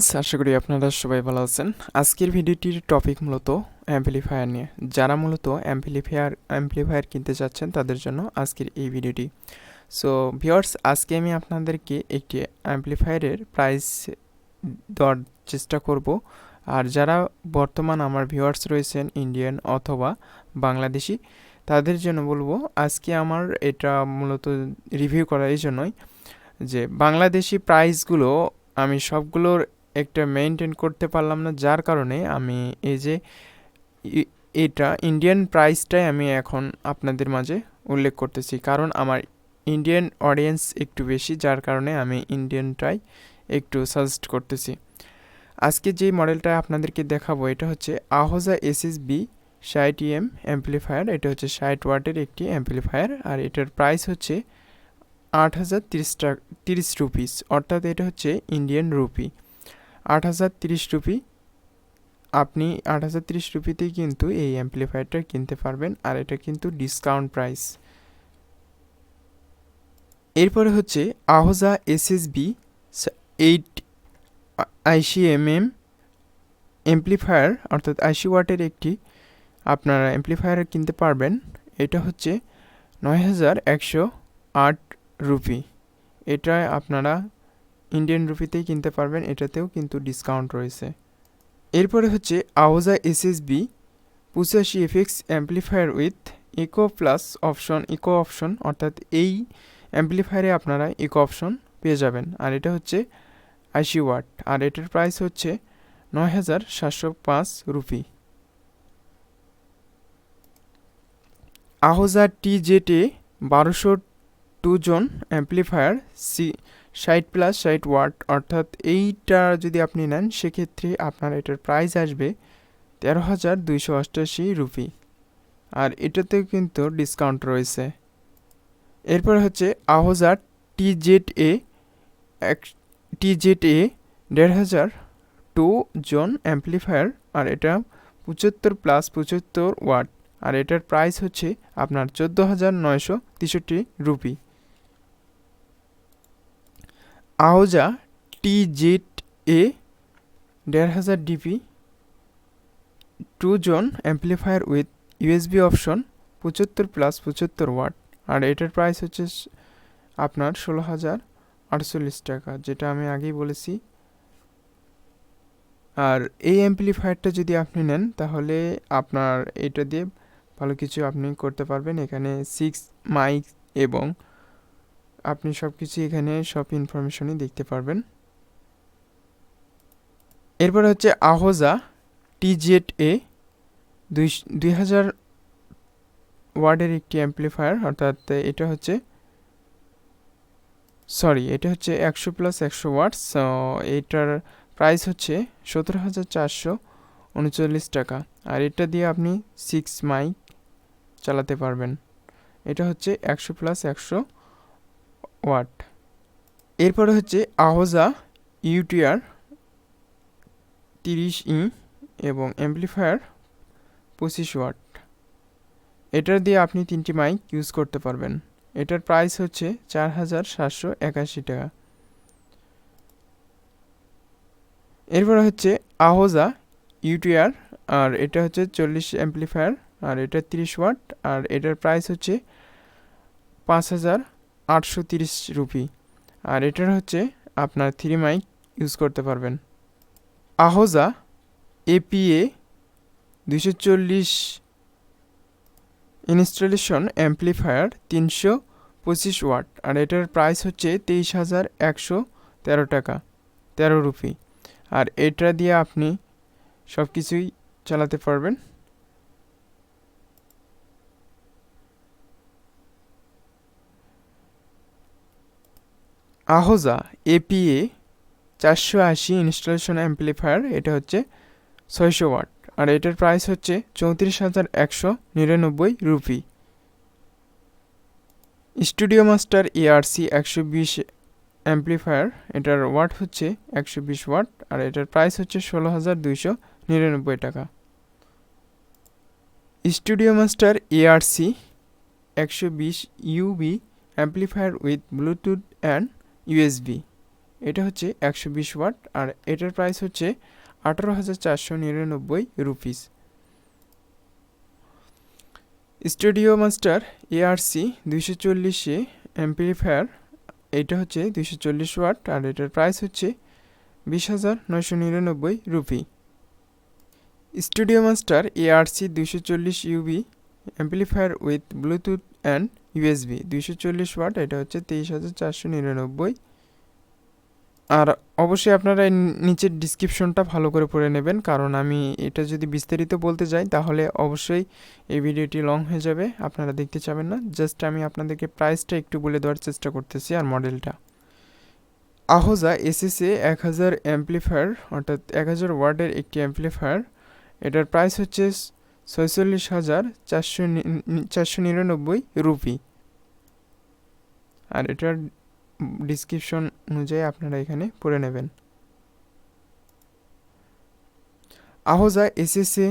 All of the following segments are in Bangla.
আশা করি আপনারা সবাই ভালো আছেন। আজকের ভিডিওটির টপিক মূলত অ্যাম্পলিফায়ার নিয়ে। যারা মূলত অ্যাম্পলিফায়ার কিনতে চাচ্ছেন তাদের জন্য আজকের এই ভিডিওটি। সো ভিউয়ার্স, আজকে আমি আপনাদেরকে একটি অ্যাম্পলিফায়ারের প্রাইস দেওয়ার চেষ্টা করব। আর যারা বর্তমান আমার ভিউয়ার্স রয়েছেন ইন্ডিয়ান অথবা বাংলাদেশি, তাদের জন্য বলবো আজকে আমার এটা মূলত রিভিউ করা এই জন্যই যে বাংলাদেশি প্রাইসগুলো আমি সবগুলোর একটা মেনটেন করতে পারলাম না, যার কারণে আমি এই যে এটা ইন্ডিয়ান প্রাইসটাই আমি এখন আপনাদের মাঝে উল্লেখ করতেছি, কারণ আমার ইন্ডিয়ান অডিয়েন্স একটু বেশি, যার কারণে আমি ইন্ডিয়ানটাই একটু সাজেস্ট করতেছি। আজকে যে মডেলটা আপনাদেরকে দেখাবো এটা হচ্ছে আহুজা SSB 60 অ্যাম্পলিফায়ার। এটা হচ্ছে 60 ওয়াটের একটি অ্যাম্পলিফায়ার, আর এটার প্রাইস হচ্ছে 8030 রুপিস, অর্থাৎ এটা হচ্ছে ইন্ডিয়ান রুপি 8030 রুপি। আপনি 8030 রুপিতেই কিন্তু এই অ্যাম্পলিফায়ারটা কিনতে পারবেন, আর এটা কিন্তু ডিসকাউন্ট প্রাইস। এরপরে হচ্ছে আহুজা SSB 80 অ্যাম্পলিফায়ার, অর্থাৎ 80 ওয়াটের একটি আপনারা অ্যাম্পলিফায়ার কিনতে পারবেন। এটা হচ্ছে 9108 রুপি। এটা আপনারা ইন্ডিয়ান রুপিতেই কিনতে পারবেন, এটাতেও কিন্তু ডিসকাউন্ট রয়েছে। এরপরে হচ্ছে Ahuja SSB 85FX amplifier with echo plus echo option, অর্থাৎ এই অ্যাম্পলিফায়ারে আপনারা ইকো অপশন পেয়ে যাবেন, আর এটা হচ্ছে 80 ওয়াট, আর এটার প্রাইস হচ্ছে 9705 রুপি। আহুজা TZA 1202 জন অ্যাম্পলিফায়ার 60+60 ওয়াট, অর্থাৎ এইটা যদি আপনি নেন সেক্ষেত্রে আপনার এটার প্রাইস আসবে 13,288 রুপি, আর এটাতেও কিন্তু ডিসকাউন্ট রয়েছে। এরপর হচ্ছে আহুজা TZA 1502 জন অ্যাম্পলিফায়ার, আর এটা 75+75 ওয়াট, আর এটার প্রাইস হচ্ছে আপনার 14,963 rupees. Ahuja TZA 1500 DP 2 zone amplifier with USB option 75+75 watt, আর এটার প্রাইস হচ্ছে আপনার 16,048 টাকা, যেটা আমি আগেই বলেছি। আর এই অ্যাম্পলিফায়ারটা যদি আপনি নেন তাহলে আপনার এটা দিয়ে ভালো কিছু আপনি করতে পারবেন। এখানে 6 মাইক এবং আপনি সব কিছু এখানে সব ইনফরমেশনই দেখতে পারবেন। এরপর হচ্ছে আহুজা TZA 2000 ওয়াটের একটি অ্যাম্পলিফায়ার, অর্থাৎ এটা হচ্ছে 100+100 ওয়াটস। এটার প্রাইস হচ্ছে 17,439 টাকা, আর এটা দিয়ে আপনি 6 মাইক চালাতে পারবেন। এটা হচ্ছে 100+100 ওয়াট। এরপরে হচ্ছে আহুজা UTR 30E এবং অ্যাম্পলিফায়ার 25 ওয়াট। এটার দিয়ে আপনি 3টি মাইক ইউজ করতে পারবেন। এটার প্রাইস হচ্ছে 4,781 টাকা। এরপরে হচ্ছে আহুজা UTR, আর এটা হচ্ছে 40 অ্যাম্পলিফায়ার, আর এটা 30 ওয়াট, আর এটার প্রাইস হচ্ছে 5,830 রুপি, আর এটার হচ্ছে আপনার 3 মাইক ইউজ করতে পারবেন। Ahuja APA 240 installation amplifier 325 watt, আর এটার প্রাইস হচ্ছে 23,113 টাকা 13 রুপি, আর এটা দিয়ে আপনি সব কিছুই চালাতে পারবেন। আহুজা APA 480 ইনস্টলেশন অ্যাম্পলিফায়ার, এটা হচ্ছে 600 ওয়াট, আর এটার প্রাইস হচ্ছে 34,199 rupee. Studio master ARC 120 amplifier, এটার ওয়াট হচ্ছে 120 ওয়াট, আর এটার প্রাইস হচ্ছে 16,299 টাকা। Studio master ARC 120 UB amplifier with Bluetooth and USB, এটা হচ্ছে 120 ওয়াট, আর এটার প্রাইস হচ্ছে 18,499 rupees. Studio master ARC 240 amplifier, এটা হচ্ছে 240 ওয়াট, আর এটার প্রাইস হচ্ছে 20,999 rupee. Studio master ARC 240 UB amplifier with Bluetooth and USB 240 watt, এটা হচ্ছে 23,499। আর অবশ্যই আপনারা নিচের ডিসক্রিপশনটা ভালো করে পড়ে নেবেন, কারণ আমি এটা যদি বিস্তারিত বলতে যাই তাহলে অবশ্যই এই ভিডিওটি লং হয়ে যাবে, আপনারা দেখতে চাবেন না। জাস্ট আমি আপনাদেরকে প্রাইসটা একটু বলে দেওয়ার চেষ্টা করতেছি আর মডেলটা। আহুজা এসএসএ 1000 অ্যাম্পলিফায়ার, অর্থাৎ 1000 ওয়াটের একটি অ্যাম্পলিফায়ার, এটার প্রাইস হচ্ছে 46,499 রুপি। আর এটার ডিসক্রিপশন অনুযায়ী আপনারা এখানে পড়ে নেবেন। Ahuja SSA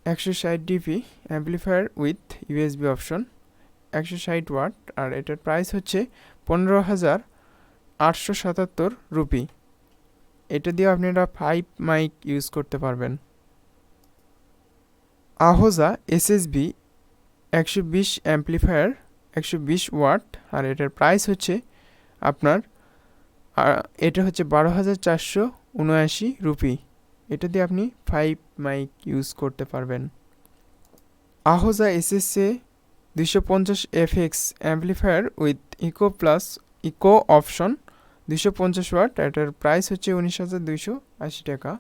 160 DP amplifier with USB option, 160 watt, আর এটার প্রাইস হচ্ছে 15,877 রুপি। এটা দিয়ে আপনারা 5 মাইক ইউজ করতে পারবেন। আহুজা এসএসবি 120 অ্যাম্পলিফায়ার, 120 ওয়াট, আর এটার প্রাইস হচ্ছে আপনার এটা হচ্ছে 12,479 রুপি। এটা দিয়ে আপনি 5 মাইক ইউজ করতে পারবেন। Ahuja SSA 250 FX amplifier with echo option, 250 watt, এটার প্রাইস হচ্ছে 19,280 টাকা,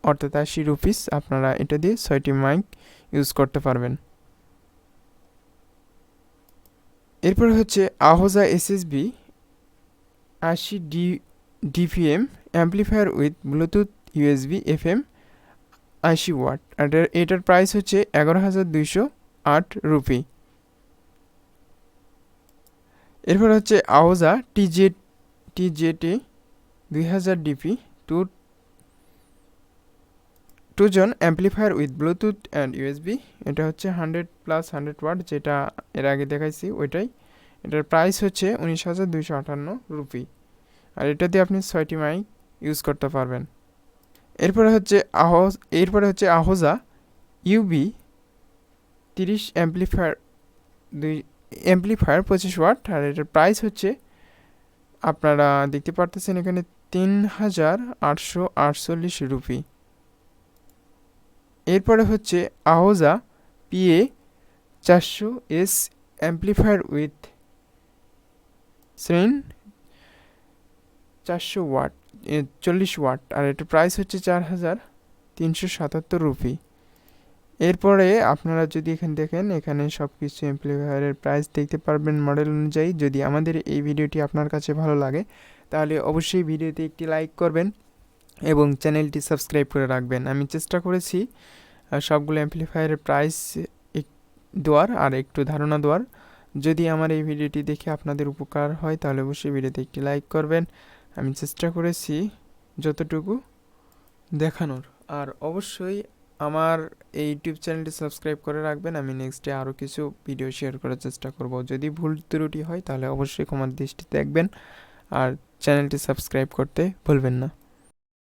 অর্থাৎ 80 রুপিস। আপনারা এটা দিয়ে 6টি মাইক ইউজ করতে পারবেন। এরপর হচ্ছে Ahuja SSB 80 DPM amplifier with Bluetooth USB FM 80 watt, আর এটার প্রাইস হচ্ছে 11,208 রুপি। এরপর হচ্ছে Ahuja TJT 2000 DP two zone amplifier with Bluetooth and USB, এটা হচ্ছে 100+100 ওয়াট, যেটা এর আগে দেখাইছি ওইটাই। এটার প্রাইস হচ্ছে 19,258 রুপি, আর এটা দিয়ে আপনি 6টি মাইক ইউজ করতে পারবেন। এরপরে হচ্ছে আহুজা ইউবি 30 অ্যাম্পলিফায়ার 25 ওয়াট, আর এটার প্রাইস হচ্ছে আপনারা দেখতে পারতেছেন এখানে 3,848 রুপি। এরপরে হচ্ছে Ahuja PA 400 S amplifier with 400 watt 40 watt, আর এটার প্রাইস হচ্ছে 4,377 রুপি। এরপরে আপনারা যদি এখানে দেখেন, এখানে সব কিছু অ্যাম্পলিফায়ারের প্রাইস দেখতে পারবেন মডেল অনুযায়ী। যদি আমাদের এই ভিডিওটি আপনার কাছে ভালো লাগে তাহলে অবশ্যই ভিডিওতে একটি লাইক করবেন এবং চ্যানেলটি সাবস্ক্রাইব করে রাখবেন। আমি চেষ্টা করেছি সবগুলো অ্যাম্পলিফায়ারের প্রাইস দেওয়ার আর একটু ধারণা দেওয়ার। যদি আমার এই ভিডিওটি দেখে আপনাদের উপকার হয় তাহলে অবশ্যই ভিডিওতে একটি লাইক করবেন। আমি চেষ্টা করেছি যতটুকু দেখানোর, আর অবশ্যই আমার এই ইউটিউব চ্যানেলটি সাবস্ক্রাইব করে রাখবেন। আমি নেক্সটে আরও কিছু ভিডিও শেয়ার করার চেষ্টা করব। যদি ভুল ত্রুটি হয় তাহলে অবশ্যই ক্ষমার দৃষ্টিতে দেখবেন, আর চ্যানেলটি সাবস্ক্রাইব করতে ভুলবেন না।